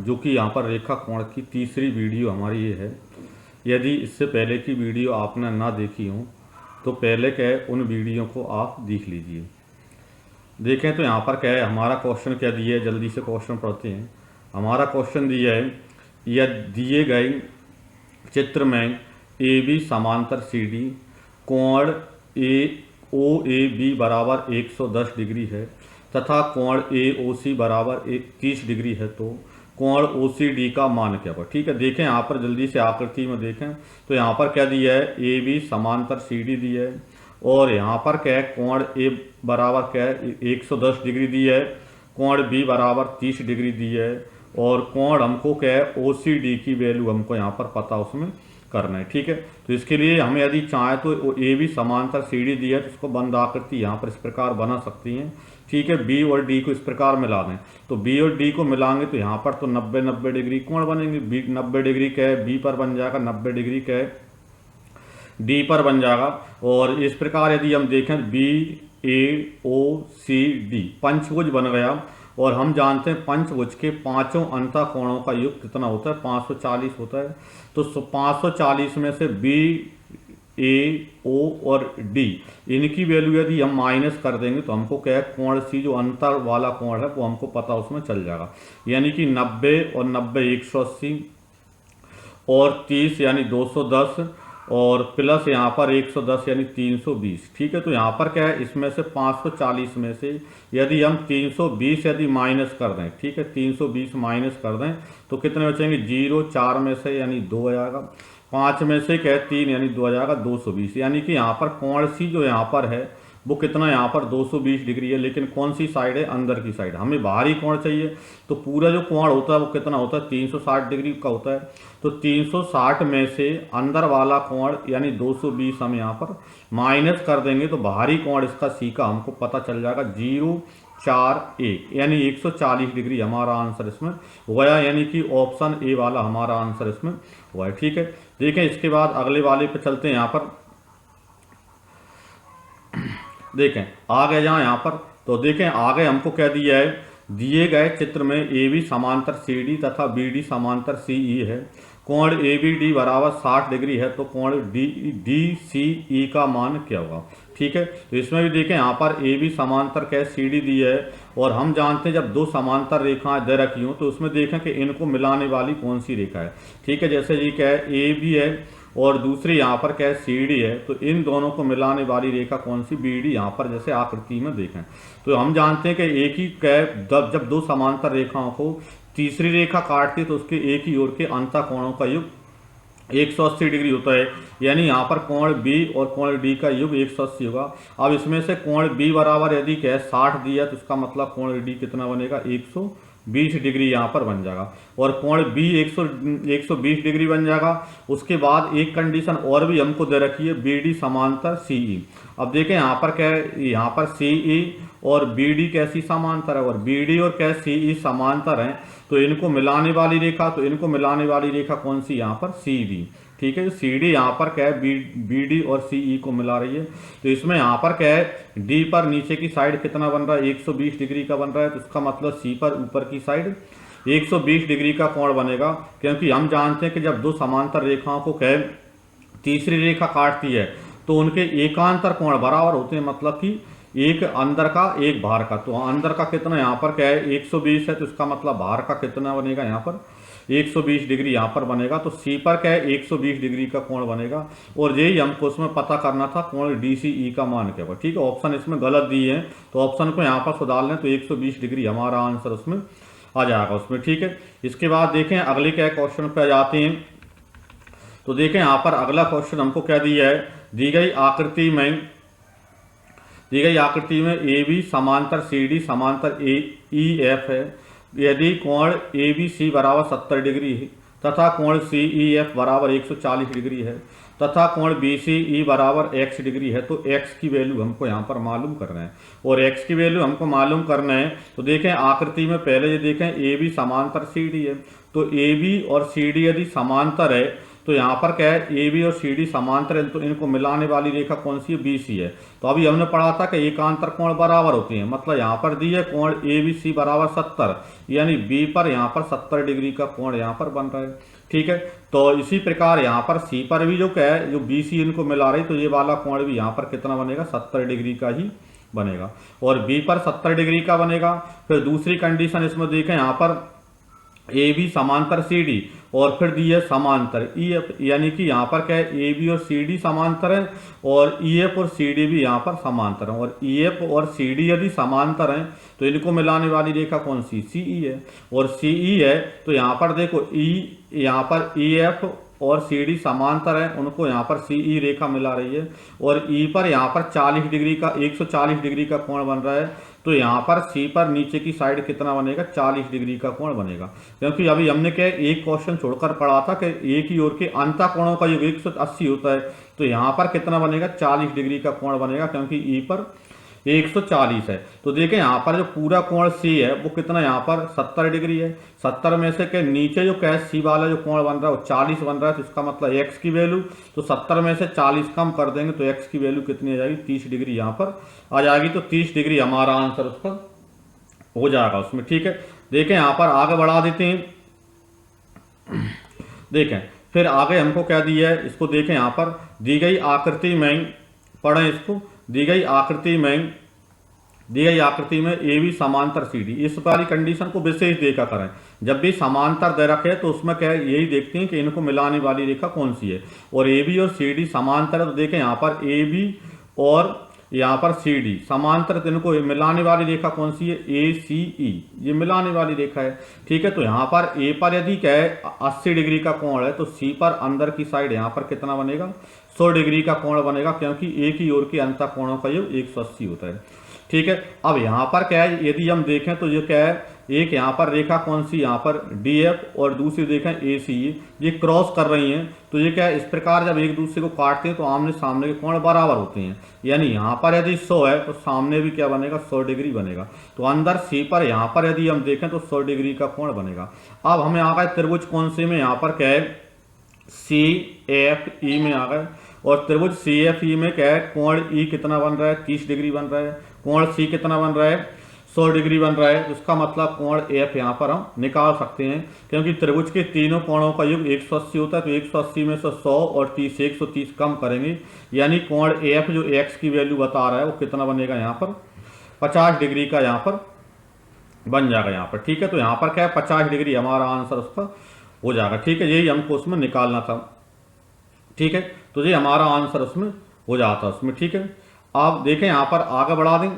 जो कि यहाँ पर रेखा कोण की तीसरी वीडियो हमारी ये है। यदि इससे पहले की वीडियो आपने ना देखी हो तो पहले क्या है उन वीडियो को आप देख लीजिए। देखें तो यहाँ पर क्या है, हमारा क्वेश्चन क्या दिया है, जल्दी से क्वेश्चन पढ़ते हैं। हमारा क्वेश्चन दिया है, यह दिए गए चित्र में ए बी समांतर सी डी, कोण ए ओ ए बी बराबर 110 डिग्री है तथा कोण ए ओ सी बराबर 30 डिग्री है, तो कोण ओ सी डी का मान क्या होगा। ठीक है, देखें यहाँ पर जल्दी से आकृति में देखें तो यहाँ पर क्या दिया है, ए बी समांतर सी डी दिया है और यहाँ पर क्या है, कोण ए बराबर क्या है 110 डिग्री दिया है, कोण बी बराबर 30 डिग्री दिया है और कोण हमको क्या है ओ सी डी की वैल्यू हमको यहाँ पर पता उसमें करना है। ठीक है, तो इसके लिए हमें यदि चाहे तो ए बी समांतर सी डी दिया है तो इसको बंद आकृति यहाँ पर इस प्रकार बना सकती हैं। ठीक है, बी और डी को इस प्रकार मिला दें तो बी और डी को मिलाएंगे तो यहाँ पर तो 90 डिग्री कोण बनेंगे। बी 90 डिग्री क्या है बी पर बन जाएगा, 90 डिग्री क्या है डी पर बन जाएगा। और इस प्रकार यदि हम देखें बी ए ओ सी डी पंचभुज बन गया और हम जानते हैं पंचभुज के पांचों अंतः कोणों का योग कितना होता है, 540 होता है। तो 540 में से बी ए ओ और डी इनकी वैल्यू यदि हम माइनस कर देंगे तो हमको क्या है कोण सी जो अंतर वाला कोण है वो हमको पता उसमें चल जाएगा। यानी कि 90 और 90 180 और 30 यानी 210 और प्लस यहाँ पर 110 यानी 320। ठीक है, तो यहाँ पर क्या है इसमें से 540 में से यदि हम 320 यदि माइनस कर दें, ठीक है 320 माइनस कर दें तो कितने बचेंगे, 0 4 में से यानी 2 आ जाएगा, 5 में से क्या है 3 यानी 2 आ जाएगा 220। यानी कि यहाँ पर कोण सी जो यहाँ पर है वो कितना यहाँ पर 220 डिग्री है, लेकिन कौन सी साइड है, अंदर की साइड। हमें बाहरी कोण चाहिए तो पूरा जो कोण होता है वो कितना होता है 360 डिग्री का होता है। तो 360 में से अंदर वाला कोण यानी 220 हम यहाँ पर माइनस कर देंगे तो बाहरी कोण इसका सी का हमको पता चल जाएगा 041 यानी 140 डिग्री हमारा आंसर इसमें हो गया। यानी कि ऑप्शन ए वाला हमारा आंसर इसमें हुआ है। ठीक है, देखें इसके बाद अगले वाले पे चलते हैं। यहाँ पर देखें आ गए जहाँ यहाँ पर तो देखें आगे हमको क्या दिया है, दिए गए चित्र में ए बी समांतर सी डी तथा बी डी समांतर सी ई है, कोण ए बी डी बराबर 60 डिग्री है, तो कोण डी सी ई का मान क्या होगा। ठीक है, तो इसमें भी देखें यहाँ पर ए बी समांतर क्या है सी डी दी है और हम जानते हैं जब दो समांतर रेखाएं दे रखी हों तो उसमें देखें कि इनको मिलाने वाली कौन सी रेखा है। ठीक है, जैसे ये क्या है ए बी है और दूसरी यहाँ पर क्या है सी डी है, तो इन दोनों को मिलाने वाली रेखा कौन सी, बी डी। यहाँ पर जैसे आकृति में देखें तो हम जानते हैं कि एक ही क्या जब दो समांतर रेखाओं को तीसरी रेखा काटती है तो उसके एक ही ओर के अंतः कोणों का योग 180 डिग्री होता है। यानी यहाँ पर कोण बी और कोण डी का योग 180 होगा। अब इसमें से कोण बी बराबर यदि क्या है 60 दिया तो इसका मतलब कोण डी कितना बनेगा 120 डिग्री यहाँ पर बन जाएगा और कोण बी 120 डिग्री बन जाएगा। उसके बाद एक कंडीशन और भी हमको दे रखी है बी डी समांतर सी ई। अब देखें यहाँ पर क्या है, यहाँ पर सी ई और बी डी कैसी समांतर है और बी डी और क्या सी ई समांतर हैं, तो इनको मिलाने वाली रेखा, तो इनको मिलाने वाली रेखा कौन सी यहाँ पर सी डी। ठीक है, सी डी यहाँ पर क्या है बी डी और सी ई को मिला रही है। तो इसमें यहाँ पर क्या है डी पर नीचे की साइड कितना बन रहा है 120 डिग्री का बन रहा है, तो इसका मतलब सी पर ऊपर की साइड 120 डिग्री का कोण बनेगा। क्योंकि हम जानते हैं कि जब दो समांतर रेखाओं को क्या तीसरी रेखा काटती है तो उनके एकांतर कोण बराबर होते हैं, मतलब कि एक अंदर का एक बाहर का। तो अंदर का कितना यहाँ पर क्या है 120 है, तो इसका मतलब बाहर का कितना बनेगा यहाँ पर 120 डिग्री यहाँ पर बनेगा। तो सी पर क्या है 120 डिग्री का कोण बनेगा और यही हमको उसमें पता करना था कोण डी सी ई का मान क्या होगा। ठीक है, ऑप्शन इसमें गलत दिए हैं तो ऑप्शन को यहाँ पर सुधार लें तो 120 डिग्री हमारा आंसर उसमें आ जाएगा उसमें। ठीक है, इसके बाद देखें अगले क्या क्वेश्चन पे जाते हैं। तो देखें यहाँ पर अगला क्वेश्चन हमको क्या दिया है, दी गई आकृति में ए बी समांतर सी डी समांतर ए ई एफ है। यदि कोण ए बी सी बराबर 70 डिग्री है तथा कोण सी ई एफ बराबर 140 डिग्री है तथा कोण बी सी ई बराबर x डिग्री है, तो x की वैल्यू हमको यहाँ पर मालूम करना है और x की वैल्यू हमको मालूम करना है। तो देखें आकृति में पहले ये देखें ए बी समांतर सी डी है, तो ए बी और सी डी यदि समांतर है तो यहाँ पर क्या है, ए बी और सी डी समांतर है, तो इनको मिलाने वाली रेखा कौन सी है, बी सी है। तो अभी हमने पढ़ा था कि एकांतर कोण बराबर होती हैं, मतलब यहाँ पर दी है कोण ए बी सी बराबर 70, यानी बी पर यहाँ पर 70 डिग्री का कोण यहाँ पर बन रहा है। ठीक है, तो इसी प्रकार यहाँ पर सी पर भी जो क्या है, जो बी सी इनको मिला रही, तो ये वाला कोण भी यहाँ पर कितना बनेगा, 70 डिग्री का ही बनेगा, और बी पर 70 डिग्री का बनेगा। फिर दूसरी कंडीशन इसमें देखें, यहाँ पर ए बी समांतर सी डी, और फिर दी है समांतर ई एफ, यानी कि यहाँ पर क्या है, ए बी और सी डी समांतर है, और ई एफ और सी डी भी यहाँ पर समांतर है। और ई एफ और सी डी यदि समांतर हैं तो इनको मिलाने वाली रेखा कौन सी, सी ई है। और सी ई है तो यहाँ पर देखो ई, यहाँ पर ई एफ और सी डी समांतर है, उनको यहाँ पर सी ई रेखा मिला रही है, और ई पर यहाँ पर 40 डिग्री का 140 डिग्री का कोण बन रहा है, तो यहाँ पर सी पर नीचे की साइड कितना बनेगा, 40 डिग्री का कोण बनेगा। क्योंकि अभी हमने क्या एक क्वेश्चन छोड़कर पढ़ा था कि एक ही ओर के अंतः कोणों का योग 180 होता है, तो यहाँ पर कितना बनेगा, 40 डिग्री का कोण बनेगा, क्योंकि ई पर 140 है। तो देखें यहाँ पर जो पूरा कोण सी है वो कितना, यहाँ पर 70 डिग्री है। 70 में से के नीचे जो क्या सी वाला जो कोण बन रहा है वो 40 बन रहा है, तो इसका मतलब एक्स की वैल्यू, तो 70 में से 40 कम कर देंगे तो एक्स की वैल्यू कितनी आ जाएगी, 30 डिग्री यहाँ पर आ जाएगी। तो 30 डिग्री हमारा आंसर उसका हो जाएगा उसमें। ठीक है, देखें यहाँ पर आगे बढ़ा देते हैं। देखें फिर आगे हमको क्या दिया है, इसको देखें, यहाँ पर दी गई आकृति में पढ़ें इसको, दी गई आकृति में ए बी समांतर सी डी, इस वाली कंडीशन को विशेष देखा करें। जब भी समांतर दे रखे तो उसमें क्या है, यही देखते हैं कि इनको मिलाने वाली रेखा कौन सी है, और ए बी और सी डी समांतर है, तो देखें यहाँ पर ए बी और यहाँ पर सी डी समांतर, तो इनको मिलाने वाली रेखा कौन सी है, ए सी ई, ये मिलाने वाली रेखा है। ठीक है, तो यहाँ पर ए पर यदि क्या है 80 डिग्री का कोण है, तो सी पर अंदर की साइड यहाँ पर कितना बनेगा, 100 डिग्री का कोण बनेगा, क्योंकि एक ही ओर के अंतः कोणों का योग 180 होता है। ठीक है, अब यहाँ पर क्या है, यदि हम देखें तो ये क्या है, एक यहाँ पर रेखा कौन सी, यहाँ पर डी एफ, और दूसरी देखें ए सी, ये क्रॉस कर रही हैं, तो ये क्या है, इस प्रकार जब एक दूसरे को काटते हैं तो आमने सामने के कोण बराबर होते हैं, यानी यहाँ पर यदि 100 है तो सामने भी क्या बनेगा, 100 डिग्री बनेगा। तो अंदर सी पर यहाँ पर यदि हम देखें तो 100 डिग्री का कोण बनेगा। अब हमें आ गए त्रिभुज कौन से में, यहाँ पर क्या है, सी एफ ई में आ गए, और त्रिभुज सी एफ ई में क्या है, कोण ई कितना बन रहा है, 30 डिग्री बन रहा है, कोण सी कितना बन रहा है, 100 डिग्री बन रहा है। इसका मतलब कोण एफ यहाँ पर हम निकाल सकते हैं, क्योंकि त्रिभुज के तीनों कोणों का योग 180 होता है, तो 180 में से 100 और 30 130 कम करेंगे, यानी कोण एफ जो एक्स की वैल्यू बता रहा है वो कितना बनेगा, यहाँ पर 50 डिग्री का यहाँ पर बन जाएगा यहाँ पर। ठीक है, तो यहाँ पर क्या है, 50 डिग्री हमारा आंसर उसका हो जाएगा। ठीक है, यही हमको उसमें निकालना था। ठीक है, तो ये हमारा आंसर उसमें हो जाता है उसमें। ठीक है, आप देखें यहाँ पर आगे बढ़ा दें।